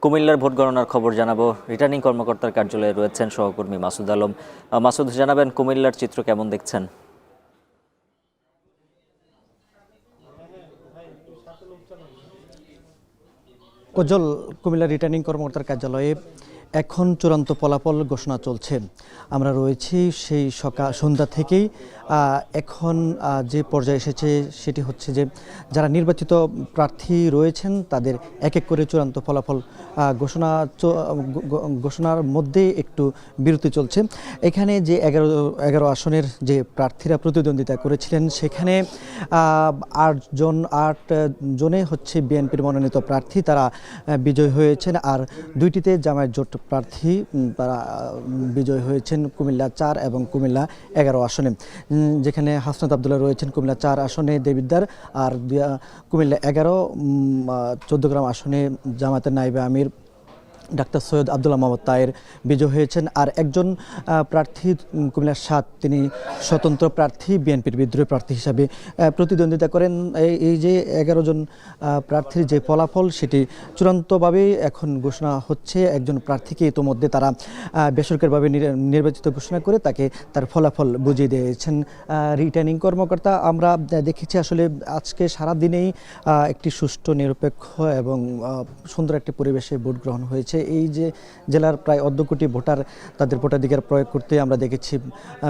কুমিল্লার ভোট গণনার খবর জানাবো। রিটার্নিং কর্মকর্তার কার্যালয়ে রয়েছেন সহকর্মী মাসুদ আলম। মাসুদ, জানাবেন কুমিল্লার চিত্র কেমন দেখছেন? উজ্জ্বল, কুমিল্লা রিটার্নিং কর্মকর্তার কার্যালয়ে এখন চূড়ান্ত ফলাফল ঘোষণা চলছে। আমরা রয়েছি সেই সন্ধ্যা থেকেই। এখন যে পর্যায়ে এসেছে সেটি হচ্ছে যে যারা নির্বাচিত প্রার্থী রয়েছেন তাদের এক এক করে চূড়ান্ত ফলাফল ঘোষণার মধ্যে একটু বিরতি চলছে। এখানে যে এগারো আসনের যে প্রার্থীরা প্রতিদ্বন্দ্বিতা করেছিলেন সেখানে আট জনে হচ্ছে বিএনপির মনোনীত প্রার্থী, তারা বিজয় হয়েছেন। আর দুইটিতে জামায়াত জোট প্রার্থী তারা বিজয় হয়েছেন কুমিল্লা 4 এবং কুমিল্লা 11 আসনে, যেখানে হাসনাত আবদুল্লাহ রয়েছেন কুমিল্লা 4 আসনে দেবিদ্দার, আর কুমিল্লা 11 চৌদ্দগ্রাম আসনে জামায়াতের নায়েবে আমির ডাক্তার সৈয়দ আব্দুল্লাহ মোহাম্মদ তায়ের বিজয় হয়েছেন। আর একজন প্রার্থী কুমিল্লা 7, তিনি স্বতন্ত্র প্রার্থী, বিএনপির বিদ্রোহী প্রার্থী হিসাবে প্রতিদ্বন্দ্বিতা করেন। এই যে 11 জন প্রার্থীর যে ফলাফল সেটি চূড়ান্তভাবে এখন ঘোষণা হচ্ছে। একজন প্রার্থীকে ইতোমধ্যে তারা বেসরকারিভাবে নির্বাচিত ঘোষণা করে তাকে তার ফলাফল বুঝিয়ে দিয়েছেন রিটার্নিং কর্মকর্তা। আমরা দেখেছি আসলে আজকে সারাদিনেই একটি সুষ্ঠু, নিরপেক্ষ এবং সুন্দর একটি পরিবেশে ভোট গ্রহণ হয়েছে। এই যে জেলার প্রায় অর্ধ কোটি ভোটার তাদের ভোটাধিকার প্রয়োগ করতে আমরা দেখেছি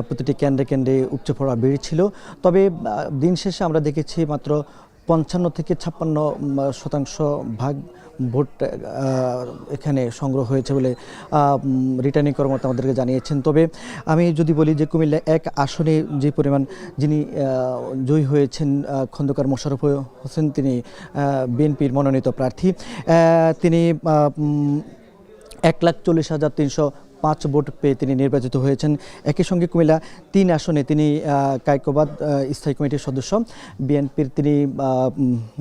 প্রতিটি কেন্দ্রে কেন্দ্রে উপচে পড়া ভিড় ছিল। তবে দিন শেষে আমরা দেখেছি মাত্র 55 থেকে 56% ভাগ ভোট এখানে সংগ্রহ হয়েছে বলে রিটার্নিং কর্মকর্তা আমাদেরকে জানিয়েছেন। তবে আমি যদি বলি যে কুমিল্লা 1 আসনে যে পরিমাণ যিনি জয়ী হয়েছেন খন্দকার মোশাররফ হোসেন, তিনি বিএনপির মনোনীত প্রার্থী, তিনি 1,40,305 ভোট পেয়ে তিনি নির্বাচিত হয়েছেন। একই সঙ্গে কুমিল্লা 3 আসনে তিনি কায়কোবাদ স্থায়ী কমিটির সদস্য বিএনপির, তিনি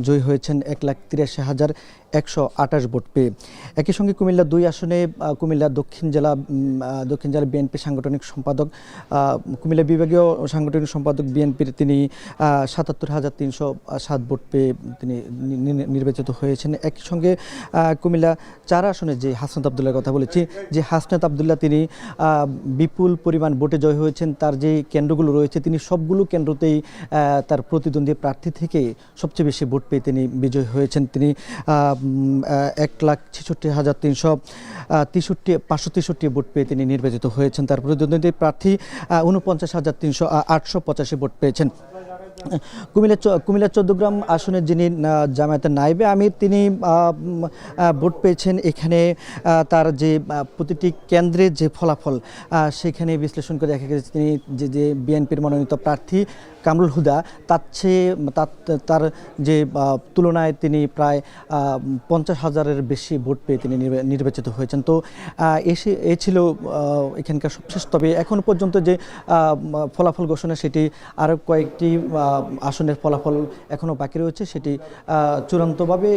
জয়ী হয়েছেন 1,83,128 ভোট পেয়ে। একই সঙ্গে কুমিল্লা 2 আসনে কুমিল্লা দক্ষিণ জেলা বিএনপি সাংগঠনিক সম্পাদক, কুমিল্লা বিভাগীয় সাংগঠনিক সম্পাদক বিএনপির, তিনি 77,307 ভোট পেয়ে তিনি নির্বাচিত হয়েছেন। একই সঙ্গে কুমিল্লা 4 আসনে যে হাসনাত আবদুল্লাহর কথা বলেছি, যে হাসনাত আবদুল্লাহ তিনি বিপুল পরিমাণ ভোটে জয় হয়েছেন। তার যে কেন্দ্রগুলো রয়েছে তিনি সবগুলো কেন্দ্রতেই তার প্রতিদ্বন্দ্বী প্রার্থী থেকে সবচেয়ে বেশি ভোট পেয়ে তিনি বিজয়ী হয়েছেন। তিনি 1,66,563 ভোট পেয়ে তিনি নির্বাচিত হয়েছেন। তার প্রতিদ্বন্দ্বী প্রার্থী 49,885 ভোট পেয়েছেন। কুমিল্লা চৌদ্দগ্রাম আসনের যিনি জামায়াতের নায়েবে আমির, তিনি ভোট পেয়েছেন। এখানে তার যে প্রতিটি কেন্দ্রের যে ফলাফল সেখানে বিশ্লেষণ করে দেখা গেছে তিনি যে বিএনপির মনোনীত প্রার্থী কামরুল হুদা তার যে তুলনায় তিনি প্রায় 50,000-এর বেশি ভোট পেয়ে তিনি নির্বাচিত হয়েছেন। তো এ ছিল এখানকার সবশেষ। তবে এখন পর্যন্ত যে ফলাফল ঘোষণা সেটি আরও কয়েকটি আসনের ফলাফল এখনও বাকি রয়েছে, সেটি চূড়ান্তভাবে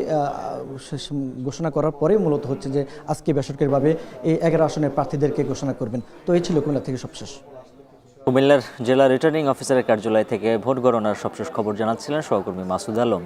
ঘোষণা করার পরে মূলত হচ্ছে যে আজকে বেসরকারিভাবে এই 11 আসনের প্রার্থীদেরকে ঘোষণা করবেন। তো এই ছিল কুমিল্লা থেকে সবশেষ। কুমিল্লার জেলা রিটার্নিং অফিসারের কার্যালয় থেকে ভোট গণনার সবশেষ খবর জানাচ্ছিলেন সহকর্মী মাসুদ আলম।